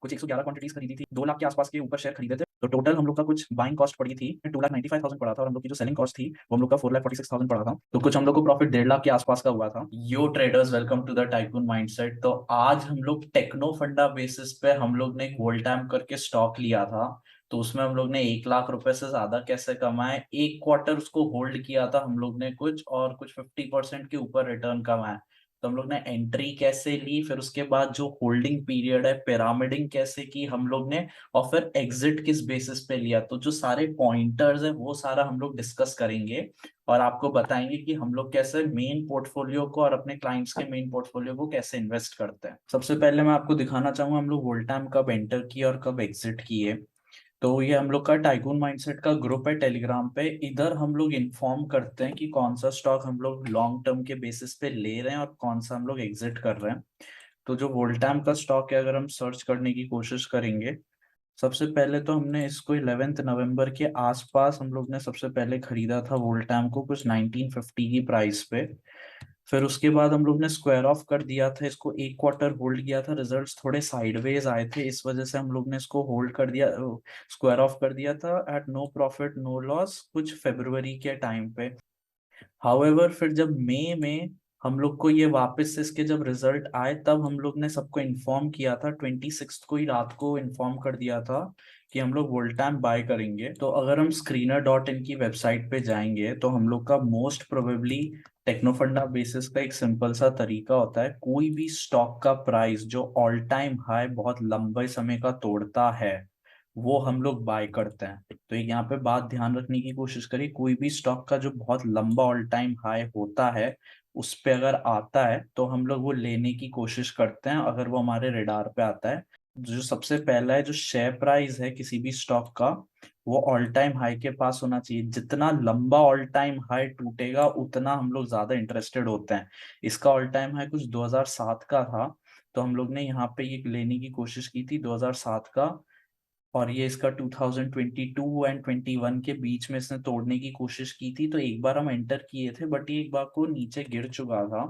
कुछ 111 क्वांटिटीज खरीदी थी, 2 लाख के आसपास के ऊपर शेयर खरीदे थे। तो टोटल हम लोग का कुछ बाइंग कॉस्ट पड़ी थी 2,95,000 पड़ा था, और हम लोग की जो सेलिंग कॉस्ट थी वो हम लोग का 4,46,000 पड़ा था। तो कुछ हम लोग को प्रॉफिट 1.5 लाख के आसपास का हुआ था। Yo traders, welcome to the tycoon mindset. तो आज हम लोग टेक्नो फंडा बेसिस पे हम लोग ने गोल्ड टाइम करके स्टॉक लिया था। तो उसमें हम लोग ने 1 लाख रुपए से ज्यादा कैसे कमाए, एक क्वार्टर उसको होल्ड किया था हम लोग ने कुछ, और कुछ 50% के ऊपर रिटर्न कमाए। तो हम लोग ने एंट्री कैसे ली, फिर उसके बाद जो होल्डिंग पीरियड है, पिरामिडिंग कैसे की हम लोग ने, और फिर एग्जिट किस बेसिस पे लिया। तो जो सारे पॉइंटर्स है वो सारा हम लोग डिस्कस करेंगे, और आपको बताएंगे कि हम लोग कैसे मेन पोर्टफोलियो को और अपने क्लाइंट्स के मेन पोर्टफोलियो को कैसे इन्वेस्ट करते हैं। सबसे पहले मैं आपको दिखाना चाहूंगा हम लोग होल्ड टाइम कब एंटर किए और कब एग्जिट किए। तो ये हम लोग का टाइकून माइंडसेट का ग्रुप है टेलीग्राम पे। इधर हम लोग इन्फॉर्म करते हैं कि कौन सा स्टॉक हम लोग लॉन्ग टर्म के बेसिस पे ले रहे हैं और कौन सा हम लोग एग्जिट कर रहे हैं। तो जो वोल्टाम का स्टॉक है, अगर हम सर्च करने की कोशिश करेंगे, सबसे पहले तो हमने इसको 11 नवंबर के आसपास हम लोग ने सबसे पहले खरीदा था वोल्टाम को, कुछ 1950 की प्राइस पे। फिर उसके बाद हम लोग ने स्क्वायर ऑफ कर दिया था इसको, एक क्वार्टर होल्ड किया था, रिजल्ट्स थोड़े साइडवेज आए थे, इस वजह से हम लोग ने इसको होल्ड कर दिया, स्क्वायर ऑफ कर दिया था at no profit no loss कुछ फरवरी के टाइम पे। हाउएवर फिर जब मई में हम लोग को ये वापस से इसके जब रिजल्ट आए, तब हम लोग ने सबको इन्फॉर्म किया था, 26 को ही रात को इन्फॉर्म कर दिया था कि हम लोग वोल्टाम बाय करेंगे। तो अगर हम screener.in की वेबसाइट पे जाएंगे तो हम लोग का मोस्ट प्रोबेबली टेक्नोफंडा बेसिस का एक सिंपल सा तरीका होता है, कोई भी स्टॉक का प्राइस जो ऑल टाइम हाई बहुत लंबे समय का तोड़ता है वो हम लोग बाय करते हैं। तो एक यहाँ पे बात ध्यान रखने की कोशिश करिए, कोई भी स्टॉक का जो बहुत लंबा ऑल टाइम हाई होता है उस पे अगर आता है तो हम लोग वो लेने की कोशिश करते हैं, अगर वो हमारे रेडार पे आता है। जो सबसे पहला है, जो शेयर प्राइस है किसी भी स्टॉक का, वो ऑल टाइम हाई के पास होना चाहिए। जितना लंबा ऑल टाइम हाई टूटेगा उतना हम लोग ज्यादा इंटरेस्टेड होते हैं। इसका ऑल टाइम हाई कुछ 2007 का था, तो हम लोग ने यहाँ पे ये लेने की कोशिश की थी 2007 का। और ये इसका 2022 एंड 21 के बीच में इसने तोड़ने की कोशिश की थी, तो एक बार हम एंटर किए थे, बट ये एक बार को नीचे गिर चुका था।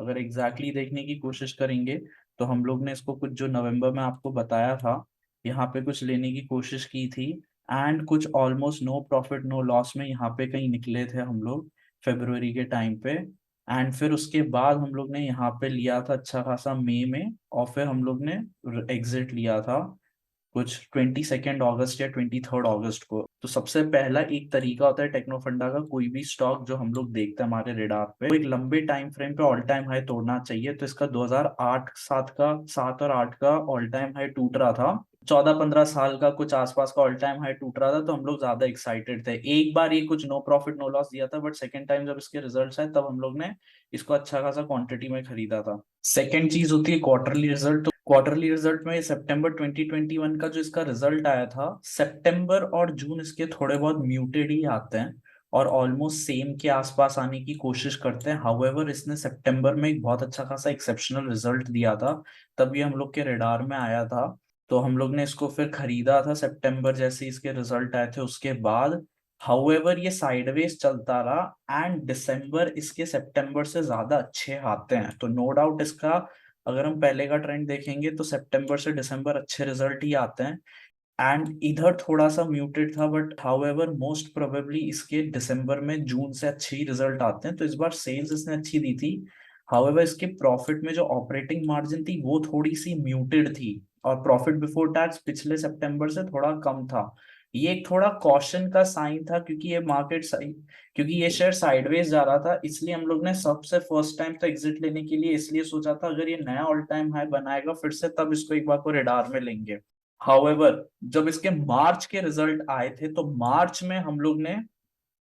अगर एग्जैक्टली देखने की कोशिश करेंगे तो हम लोग ने इसको कुछ जो नवंबर में आपको बताया था, यहाँ पे कुछ लेने की कोशिश की थी, एंड कुछ almost no profit no loss में यहाँ पे कहीं निकले थे हम लोग फरवरी के टाइम पे। एंड फिर उसके बाद हम लोग ने यहाँ पे लिया था अच्छा खासा मई में, और फिर हम लोग ने एग्जिट लिया था कुछ 22 अगस्त या 23 अगस्त को। तो सबसे पहला एक तरीका होता है टेक्नो फंडा का, कोई भी स्टॉक जो हम लोग देखते हैं हमारे रेडार पे, वो एक लंबे टाइम फ्रेम पे ऑल टाइम हाई तोड़ना चाहिए। तो इसका 2008 7 का 7 और 8 का ऑल टाइम हाई टूट रहा था, 14-15 साल का कुछ आसपास का ऑल टाइम हाई टूट रहा था, तो हम लोग ज्यादा एक्साइटेड थे। एक बार ये कुछ नो प्रॉफिट नो लॉस दिया था, बट सेकंड टाइम जब इसके रिजल्ट्स आए तब हम लोग ने इसको अच्छा खासा क्वांटिटी में खरीदा था। सेकंड चीज होती है क्वार्टरली रिजल्ट। तो क्वार्टरली रिजल्ट में सितंबर 2021 का जो इसका रिजल्ट आया था, सितंबर और जून इसके थोड़े बहुत म्यूटेड ही आते हैं और ऑलमोस्ट सेम के आसपास आने की कोशिश करते हैं। हाउएवर इसने सितंबर में एक बहुत अच्छा खासा एक्सेप्शनल रिजल्ट दिया था, तभी हम लोग के रडार में आया था। तो हम लोग ने इसको फिर खरीदा था सितंबर जैसे ही इसके रिजल्ट आए थे उसके बाद। हाउएवर ये साइडवेज चलता रहा, एंड दिसंबर इसके सितंबर से ज्यादा अच्छे आते हैं। तो नो डाउट इसका, अगर हम पहले का ट्रेंड देखेंगे तो सितंबर से दिसंबर अच्छे रिजल्ट ही आते हैं। एंड इधर थोड़ा सा म्यूटेड था, बट हाउएवर मोस्ट प्रोबेबली इसके दिसंबर में जून से अच्छे ही रिजल्ट आते हैं। तो इस बार सेल्स इसने अच्छी दी थी। हाउएवर इसके प्रॉफिट में जो ऑपरेटिंग मार्जिन थी वो थोड़ी सी म्यूटेड थी, और प्रॉफिट बिफोर टैक्स पिछले सितंबर से थोड़ा कम था। ये एक थोड़ा कॉशन का साइन था, क्योंकि ये क्योंकि ये शेयर साइडवेज जा रहा था, इसलिए हम लोग ने सबसे फर्स्ट टाइम तो एग्जिट लेने के लिए इसलिए सोचा था अगर ये नया ऑल टाइम हाई बनाएगा फिर से तब इसको एक बार को रेडार में लेंगे। हाउएवर जब इसके मार्च के रिजल्ट आए थे तो मार्च में हम लोग ने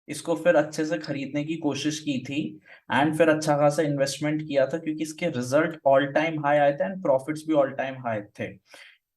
इसको फिर अच्छे से खरीदने की कोशिश की थी, एंड फिर अच्छा खासा इन्वेस्टमेंट किया था, क्योंकि इसके रिजल्ट ऑल टाइम हाई आए थे एंड प्रॉफिट्स भी ऑल टाइम हाई थे।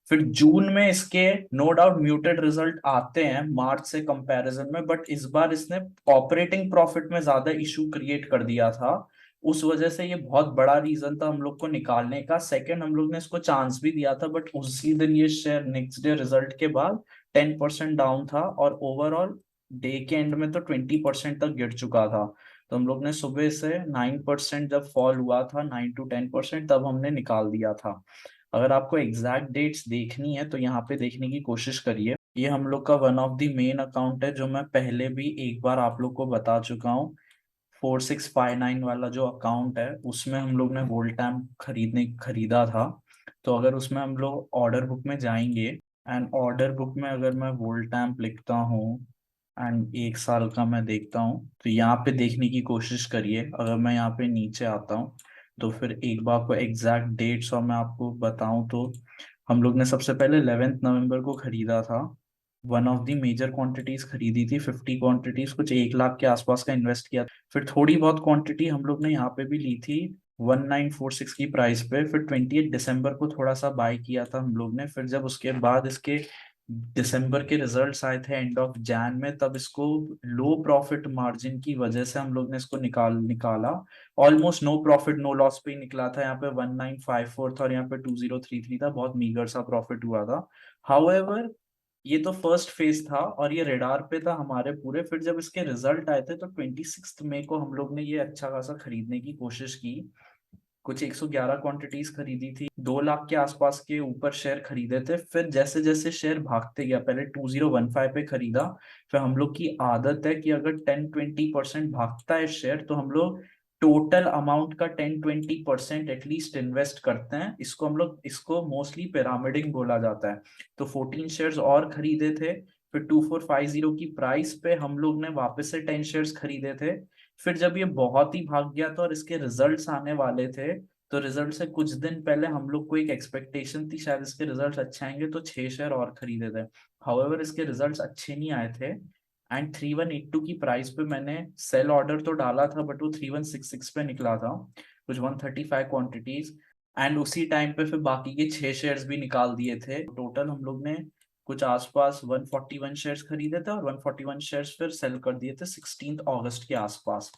फिर जून में इसके नो डाउट म्यूटेड रिजल्ट आते हैं मार्च से कंपैरिजन में, बट इस बार इसने ऑपरेटिंग प्रॉफिट में ज्यादा इशू क्रिएट कर दिया था। उस वजह से ये बहुत बड़ा रीजन था हम लोग को निकालने का। सेकंड, हम लोग ने इसको चांस भी दिया था, बट उसी दिन ये शेयर नेक्स्ट डे रिजल्ट के बाद 10% डाउन था, और ओवरऑल डे के एंड में तो 20% तक गिर चुका था। तो हम लोग ने सुबह से 9% जब फॉल हुआ था, 9 to 10%, तब हमने निकाल दिया था। अगर आपको एग्जैक्ट डेट्स देखनी है तो यहाँ पे देखने की कोशिश करिए। ये हम लोग का one of the main account है जो मैं पहले भी एक बार आप लोग को बता चुका हूँ। 4659 वाला जो अकाउंट है उसमें हम लोग ने वोल्टैम खरीदा था। तो अगर उसमें हम लोग ऑर्डर बुक में जाएंगे एंड ऑर्डर बुक में अगर मैं वोल्टैम्प लिखता हूँ एंड 1 साल का मैं देखता हूँ तो यहाँ पे देखने की कोशिश करिए। अगर मैं यहाँ पे नीचे आता हूँ तो फिर एक बार को एग्जैक्ट डेट्स और मैं आपको बताऊं तो हम लोग ने सबसे पहले 11 नवंबर को खरीदा था। One of the major quantities खरीदी थी, 50 क्वांटिटीज, कुछ 1 लाख के आसपास का इन्वेस्ट किया। फिर थोड़ी बहुत क्वांटिटी हम लोग ने यहाँ पे भी ली थी 1946 की प्राइस पे। फिर 28 दिसंबर को थोड़ा सा बाय किया था हम लोग ने। फिर जब उसके बाद इसके दिसंबर के रिजल्ट्स आए थे एंड ऑफ जैन में, तब इसको लो प्रॉफिट मार्जिन की वजह से हम लोग ने इसको निकाला। Almost no profit no loss पे ही निकला था। यहाँ पे 1954 था और यहाँ पे 2033 था। बहुत मीगर सा प्रॉफिट हुआ था। हाउएवर ये तो फर्स्ट फेज था और ये रेडार पे था हमारे पूरे। फिर जब इसके रिजल्ट आए थे तो 26 मई को हम लोग ने ये अच्छा खासा खरीदने की कोशिश की। कुछ 111 क्वांटिटीज खरीदी थी, 2 लाख के आसपास के ऊपर शेयर खरीदे थे। फिर जैसे जैसे शेयर भागते गया, पहले 2015 पे खरीदा। फिर हम लोग की आदत है कि अगर 10-20% भागता है शेयर तो हम लोग टोटल अमाउंट का 10-20% एटलीस्ट इन्वेस्ट करते हैं। इसको मोस्टली पिरामिडिंग बोला जाता है। तो 14 शेयर्स और खरीदे थे। फिर 2450 की प्राइस पे हम लोग ने वापस से 10 शेयर्स खरीदे थे। फिर जब ये बहुत ही भाग गया था और इसके रिजल्ट्स आने वाले थे, तो रिजल्ट से कुछ दिन पहले हम लोग को एक एक्सपेक्टेशन थी शायद इसके रिजल्ट्स अच्छे आएंगे, तो 6 शेयर और खरीदे थे। हाउएवर इसके रिजल्ट्स अच्छे नहीं आए थे एंड 3182 की प्राइस पे मैंने सेल ऑर्डर तो डाला था बट वो 3166 पे निकला था। कुछ 135 क्वांटिटीज एंड उसी टाइम पे फिर बाकी के 6 शेयर्स भी निकाल दिए थे। टोटल हम लोग ने कुछ आसपास 141 शेयर्स खरीदे थे और 141 शेयर्स फिर सेल कर दिए थे 16 अगस्त के आसपास।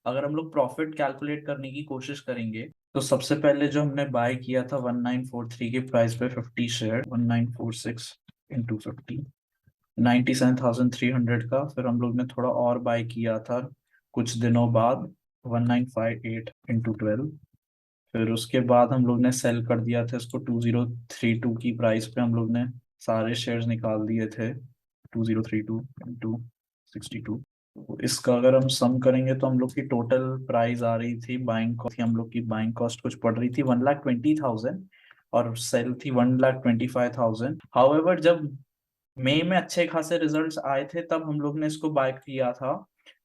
अगर हम लोग प्रॉफिट कैलकुलेट करने की कोशिश करेंगे तो सबसे पहले जो हमने बाय किया था 1943 के प्राइस पे 50 शेयर, 1946 इंटू 50, 97,300 का। फिर हम लोग ने थोड़ा और बाय किया था कुछ दिनों बाद 1958 इंटू 12। फिर उसके बाद हम लोग ने सेल कर दिया था इसको 2032 की प्राइस पे। हम लोग ने सारे शेयर्स निकाल दिए थे 2032 इंटू 62। इसका अगर हम सम करेंगे तो हम लोग की टोटल प्राइस आ रही थी, बाइंग कॉस्ट हम लोग की बाइंग कॉस्ट कुछ पड़ रही थी 1,20,000 और सेल थी 1,25,000। हाउएवर जब मई में अच्छे खासे रिजल्ट्स आए थे तब हम लोग ने इसको बाय किया था।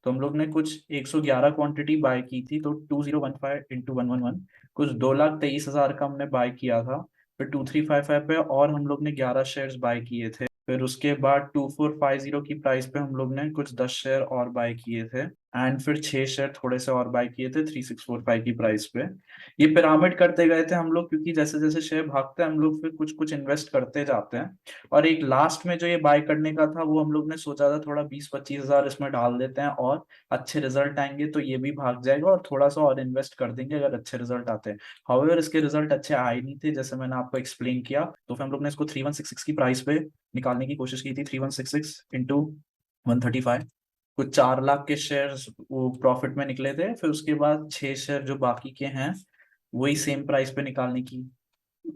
तो हम लोग ने कुछ 111 क्वांटिटी बाय की थी, तो 2015 इंटू 111 कुछ 2,23,000 का हमने बाय किया था। फिर 2355 पे और हम लोग ने 11 शेयर्स बाय किए थे। फिर उसके बाद 2450 की प्राइस पे हम लोग ने कुछ 10 शेयर और बाय किए थे एंड फिर 6 शेयर थोड़े से और बाय किए थे 3645 की प्राइस पे। ये पिरामिड करते गए थे हम लोग, क्योंकि जैसे जैसे शेयर भागते हैं हम लोग फिर कुछ कुछ इन्वेस्ट करते जाते हैं। और एक लास्ट में जो ये बाय करने का था वो हम लोग ने सोचा था थोड़ा 20-25 हजार इसमें डाल देते हैं और अच्छे रिजल्ट आएंगे तो ये भी भाग जाएगा और थोड़ा सा और इन्वेस्ट कर देंगे अगर अच्छे रिजल्ट आते हैं। हाउएवर इसके रिजल्ट अच्छे आए नहीं थे जैसे मैंने आपको एक्सप्लेन किया। तो फिर हम लोग ने इसको 3166 की प्राइस पे निकालने की कोशिश की थी। 3166 इंटू 135, कुछ 4 लाख के शेयर्स वो प्रॉफिट में निकले थे। फिर उसके बाद 6 शेयर जो बाकी के हैं वही सेम प्राइस पे निकालने की,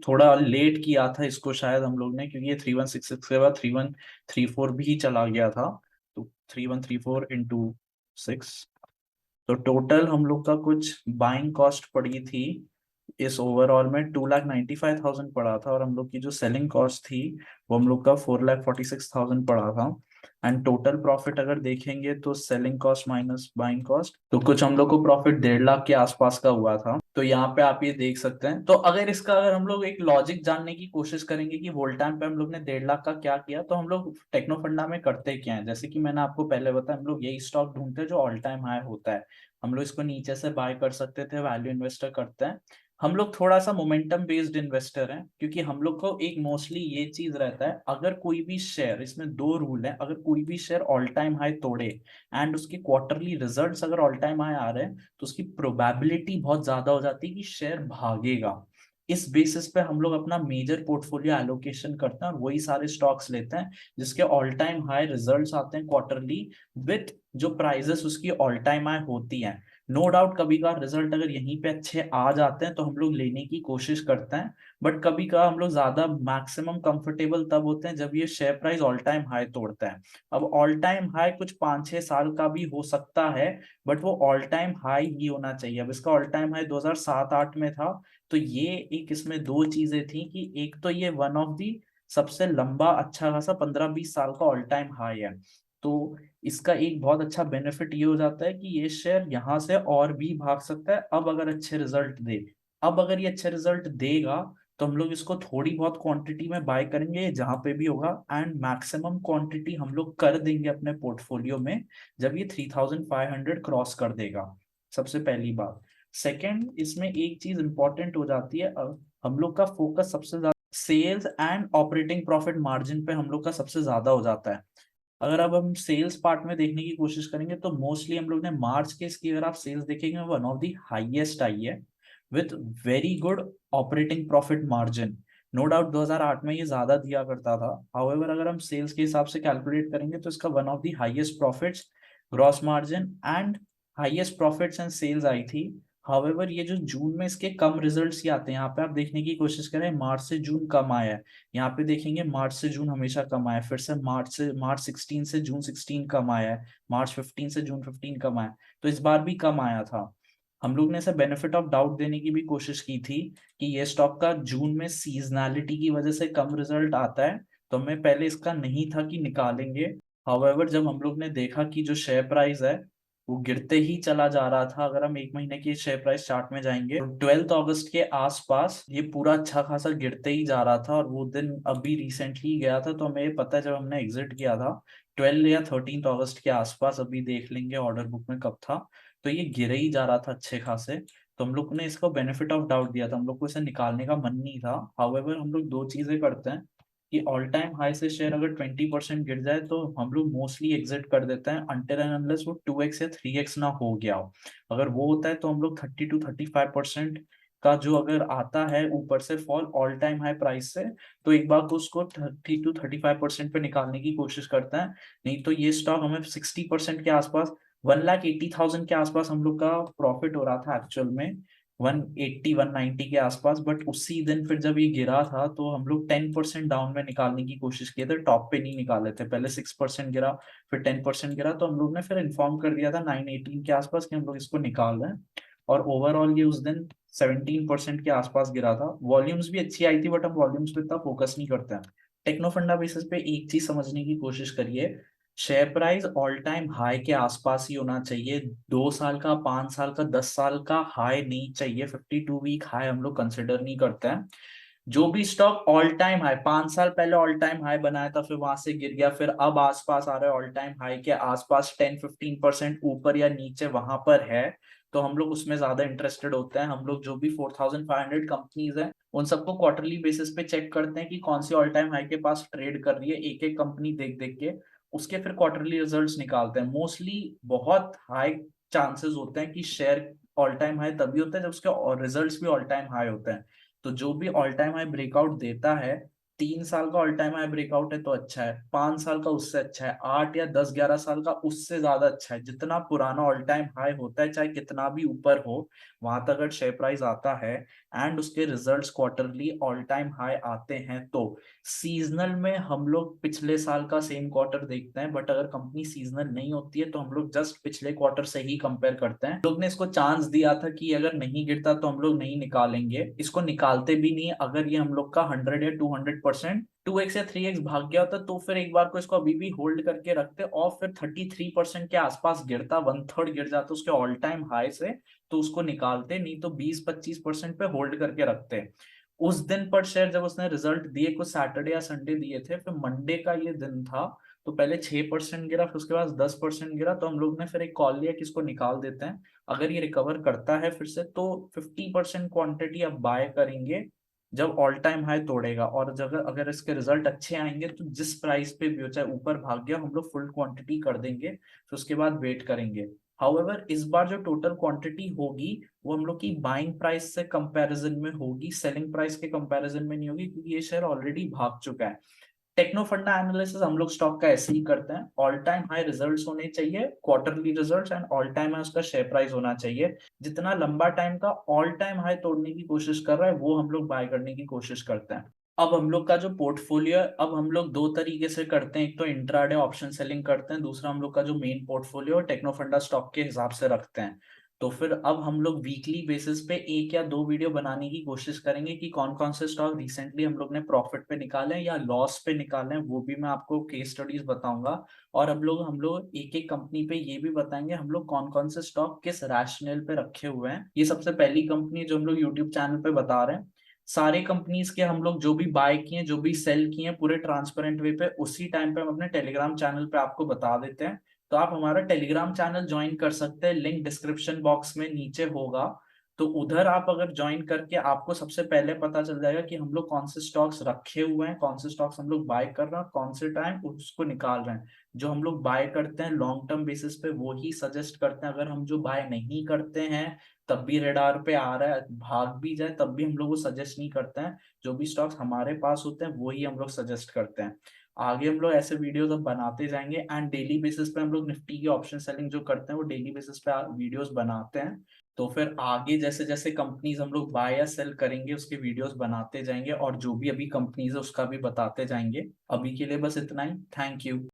थोड़ा लेट किया था इसको शायद हम लोग ने, क्योंकि ये 3166 के बाद 3134 भी चला गया था। तो 3134 इंटू 6, तो टोटल हम लोग का कुछ बाइंग कॉस्ट पड़ी थी इस ओवरऑल में 2,95,000 पड़ा था। और हम लोग की जो सेलिंग कॉस्ट थी वो हम लोग का 4,46,000 पड़ा था। एंड टोटल प्रॉफिट अगर देखेंगे तो selling cost minus buying cost तो कुछ हम लोग को प्रॉफिट 1.5 लाख के आसपास का हुआ था। तो यहाँ पे आप ये देख सकते हैं। तो अगर हम लोग एक लॉजिक जानने की कोशिश करेंगे कि वोल्टान पे हम लोग ने 1.5 लाख का क्या किया, तो हम लोग टेक्नो फंडा में करते क्या है, जैसे कि मैंने आपको पहले बताया, हम लोग यही स्टॉक ढूंढते हैं जो ऑल टाइम हाई होता है। हम लोग इसको नीचे से बाय कर सकते थे, वैल्यू इन्वेस्टर करते हैं। हम लोग थोड़ा सा मोमेंटम बेस्ड इन्वेस्टर हैं, क्योंकि हम लोग को एक मोस्टली ये चीज रहता है, अगर कोई भी शेयर, इसमें दो रूल है, अगर कोई भी शेयर ऑल टाइम हाई तोड़े एंड उसके क्वार्टरली रिजल्ट्स अगर ऑल टाइम हाई आ रहे हैं तो उसकी प्रोबेबिलिटी बहुत ज्यादा हो जाती है कि शेयर भागेगा। इस बेसिस पे हम लोग अपना मेजर पोर्टफोलियो एलोकेशन करते हैं और वही सारे स्टॉक्स लेते हैं जिसके ऑल टाइम हाई रिजल्ट्स आते हैं क्वार्टरली, विथ जो प्राइजेस उसकी ऑल टाइम हाई होती हैं। नो डाउट कभी कभार रिजल्ट अगर यहीं पे अच्छे आ जाते हैं तो हम लोग लेने की कोशिश करते हैं, बट कभी कभार हम लोग ज्यादा मैक्सिमम कंफर्टेबल तब होते हैं जब ये share price all time high तोड़ता है। अब ऑल टाइम हाई कुछ 5-6 साल का भी हो सकता है, बट वो ऑल टाइम हाई ही होना चाहिए। अब इसका ऑल टाइम हाई 2007-8 में था। तो ये एक इसमें दो चीजें थी कि एक तो ये वन ऑफ दी सबसे लंबा अच्छा खासा 15-20 साल का ऑल टाइम हाई है। तो इसका एक बहुत अच्छा बेनिफिट ये हो जाता है कि ये शेयर यहाँ से और भी भाग सकता है, अब अगर अच्छे रिजल्ट दे। अब अगर ये अच्छे रिजल्ट देगा तो हम लोग इसको थोड़ी बहुत क्वांटिटी में बाय करेंगे जहां पे भी होगा, एंड मैक्सिमम क्वांटिटी हम लोग कर देंगे अपने पोर्टफोलियो में जब ये 3500 क्रॉस कर देगा। सबसे पहली बात। सेकंड, इसमें एक चीज इंपॉर्टेंट हो जाती है, हम लोग का फोकस सबसे ज्यादा sales and operating profit margin पे हम लोग का सबसे ज्यादा हो जाता है। अगर अब हम सेल्स पार्ट में देखने की कोशिश करेंगे तो मोस्टली हम लोग ने मार्च के इसकी अगर आप सेल्स देखेंगे वन ऑफ द हाईएस्ट आई है, with very good operating profit margin. No doubt 2008 में ये ज्यादा दिया करता था, हाउएवर अगर हम सेल्स के हिसाब से कैलकुलेट करेंगे तो इसका one of the highest profits, gross margin and highest profits and sales आई थी। हाउएवर ये जो जून में इसके कम रिजल्ट्स ही आते हैं, यहाँ पे आप देखने की कोशिश करें मार्च से जून कम आया है। यहाँ पे देखेंगे मार्च से जून हमेशा कम आया है, फिर से मार्च 16 से जून 16 कम आया है, मार्च 15 से जून 15 कम आया है। तो इस बार भी कम आया था। हम लोग ने इसे बेनिफिट ऑफ डाउट देने की भी कोशिश की थी कि ये स्टॉक का जून में सीजनैलिटी की वजह से कम रिजल्ट आता है, तो हमें पहले इसका नहीं था कि निकालेंगे। हाउएवर जब हम लोग ने देखा कि जो शेयर प्राइस है वो गिरते ही चला जा रहा था, अगर हम एक महीने की शेयर प्राइस चार्ट में जाएंगे तो 12 अगस्त के आसपास ये पूरा अच्छा खासा गिरते ही जा रहा था, और वो दिन अभी रिसेंटली गया था। तो हमें ये पता है जब हमने एग्जिट किया था 12 या 13 अगस्त के आसपास, अभी देख लेंगे ऑर्डर बुक में कब था, तो ये गिरे ही जा रहा था अच्छे खासे। तो हम लोग ने इसको बेनिफिट ऑफ डाउट दिया था, हम लोग को इसे निकालने का मन नहीं था। हाउएवर हम लोग दो चीजें करते हैं कि ऑल टाइम हाई से शेयर अगर 20% गिर जाए तो हम लोग मोस्टली एग्जिट कर देते हैं, अनटिल एंड अनलेस वो 2x या 3x ना हो गया हो। अगर वो होता है तो हम लोग 30-35% का जो अगर आता है ऊपर से fall all time high price से, तो एक बार को उसको 30-35% पे निकालने की कोशिश करते हैं। नहीं तो ये स्टॉक हमें 60% के आसपास, 1,80,000 के आसपास हम लोग का प्रॉफिट हो रहा था एक्चुअल में, 180-190 के आसपास। बट उसी दिन फिर जब ये गिरा था तो हम लोग 10% डाउन में निकालने की कोशिश किए थे, टॉप पे नहीं निकाले थे। पहले 6% गिरा, फिर 10% गिरा, तो हम लोग ने फिर इन्फॉर्म कर दिया था 918 के आसपास कि हम लोग इसको निकाल रहे हैं। और ओवरऑल ये उस दिन 17% के आसपास गिरा था। वॉल्यूम्स भी अच्छी आई थी, बट हम वॉल्यूम्स पे इतना फोकस नहीं करते हैं। टेक्नो फंडा बेसिस पे एक चीज समझने की कोशिश करिए, share price all time high के आसपास ही होना चाहिए। 2 साल का, 5 साल का, 10 साल का हाई नहीं चाहिए। 52 वीक हाई हम लोग कंसिडर नहीं करते हैं। जो भी स्टॉक ऑल टाइम हाई 5 साल पहले ऑल टाइम हाई बनाया था, फिर वहां से गिर गया, फिर अब आसपास आ रहा है ऑल टाइम हाई के आसपास 10-15% ऊपर या नीचे वहां पर है, तो हम लोग उसमें ज्यादा इंटरेस्टेड होते हैं। हम लोग जो भी 4500 कंपनीज हैं उन सबको क्वार्टरली बेसिस पे चेक करते हैं कि कौन सी ऑल टाइम हाई के पास ट्रेड कर रही है, एक एक कंपनी देख देख के उसके फिर क्वार्टरली रिजल्ट्स निकालते हैं। मोस्टली बहुत हाई चांसेस होते हैं कि शेयर ऑल टाइम हाई तभी होता है जब उसके रिजल्ट्स भी ऑल टाइम हाई होते हैं। तो जो भी ऑल टाइम हाई ब्रेकआउट देता है, 3 साल का ऑल टाइम हाई ब्रेकआउट है तो अच्छा है, 5 साल का उससे अच्छा है, 8 या 10-11 साल का उससे ज्यादा अच्छा है। जितना पुराना ऑल टाइम हाई होता है चाहे कितना भी ऊपर हो, वहां तक अगर शेयर प्राइस आता है एंड उसके results quarterly all time high आते हैं, तो सीजनल में हम लोग पिछले साल का सेम क्वार्टर देखते हैं। बट अगर कंपनी सीजनल नहीं होती है तो हम लोग जस्ट पिछले क्वार्टर से ही कंपेयर करते हैं। लोग ने इसको चांस दिया था कि अगर नहीं गिरता तो हम लोग नहीं निकालेंगे, इसको निकालते भी नहीं। अगर ये हम लोग का 100 या 200% 2x या 3x भाग गया होता तो फिर एक बार को इसको अभी भी होल्ड करके रखते, और फिर 33% के आसपास गिरता, 1/3 गिर जाता उसके ऑल टाइम हाई से, तो उसको निकालते। नहीं तो 20-25% पे होल्ड करके रखते। उस दिन पर शेयर जब उसने रिजल्ट दिए, कुछ सैटरडे या संडे दिए थे, फिर मंडे का ये दिन था, तो पहले 6% गिरा, फिर उसके बाद 10% गिरा। तो हम लोग ने फिर एक कॉल लिया कि इसको निकाल देते हैं। अगर ये रिकवर करता है फिर से तो 50% क्वांटिटी अब बाय करेंगे जब ऑल टाइम हाई तोड़ेगा, और जब अगर इसके रिजल्ट अच्छे आएंगे तो जिस प्राइस पे भी हो, चाहे ऊपर भाग गया, हम लोग फुल क्वांटिटी कर देंगे, फिर उसके बाद वेट करेंगे। हाउएवर इस बार जो टोटल क्वांटिटी होगी वो हम लोग की बाइंग प्राइस से कंपैरिजन में होगी, सेलिंग प्राइस के कंपैरिजन में नहीं होगी, क्योंकि ये शेयर ऑलरेडी भाग चुका है। टेक्नो फंडा एनालिसिस हम लोग स्टॉक का ऐसे ही करते हैं, ऑल टाइम हाई रिजल्ट्स होने चाहिए, quarterly results, and all time high उसका शेयर प्राइस होना चाहिए। जितना लंबा टाइम का ऑल टाइम हाई तोड़ने की कोशिश कर रहा है वो हम लोग बाय करने की कोशिश करते हैं। अब हम लोग का जो पोर्टफोलियो है, अब हम लोग दो तरीके से करते हैं, एक तो इंट्राडे ऑप्शन सेलिंग करते हैं, दूसरा हम लोग का जो मेन पोर्टफोलियो टेक्नो फंडा स्टॉक के हिसाब से रखते हैं। तो फिर अब हम लोग वीकली बेसिस पे एक या दो वीडियो बनाने की कोशिश करेंगे कि कौन कौन से स्टॉक रिसेंटली हम लोग ने प्रॉफिट पे निकाले हैं या लॉस पे निकाले हैं, वो भी मैं आपको केस स्टडीज बताऊंगा। और हम लोग एक एक कंपनी पे ये भी बताएंगे हम लोग कौन कौन से स्टॉक किस रैशनल पे रखे हुए हैं। ये सबसे पहली कंपनी जो हम लोग यूट्यूब चैनल पे बता रहे हैं। सारे कंपनीज के हम लोग जो भी बाय किए जो भी सेल किए पूरे ट्रांसपेरेंट वे पे उसी टाइम पे हम अपने टेलीग्राम चैनल पे आपको बता देते हैं। तो आप हमारा टेलीग्राम चैनल ज्वाइन कर सकते हैं, लिंक डिस्क्रिप्शन बॉक्स में नीचे होगा। तो उधर आप अगर ज्वाइन करके आपको सबसे पहले पता चल जाएगा कि हम लोग कौन से स्टॉक्स रखे हुए हैं, कौन से स्टॉक्स हम लोग बाय कर रहे हैं, कौन से टाइम उसको निकाल रहे हैं। जो हम लोग बाय करते हैं लॉन्ग टर्म बेसिस पे वो ही सजेस्ट करते हैं। अगर हम जो बाय नहीं करते हैं तब भी रेडार पे आ रहा है, भाग भी जाए तब भी हम लोग वो सजेस्ट नहीं करते हैं। जो भी स्टॉक्स हमारे पास होते हैं वो ही हम लोग सजेस्ट करते हैं। आगे हम लोग ऐसे वीडियोस अब बनाते जाएंगे, एंड डेली बेसिस पे हम लोग निफ्टी की ऑप्शन सेलिंग जो करते हैं वो डेली बेसिस पे वीडियोस बनाते हैं। तो फिर आगे जैसे जैसे कंपनीज हम लोग बाय या सेल करेंगे उसके वीडियोस बनाते जाएंगे, और जो भी अभी कंपनीज है उसका भी बताते जाएंगे। अभी के लिए बस इतना ही। Thank you.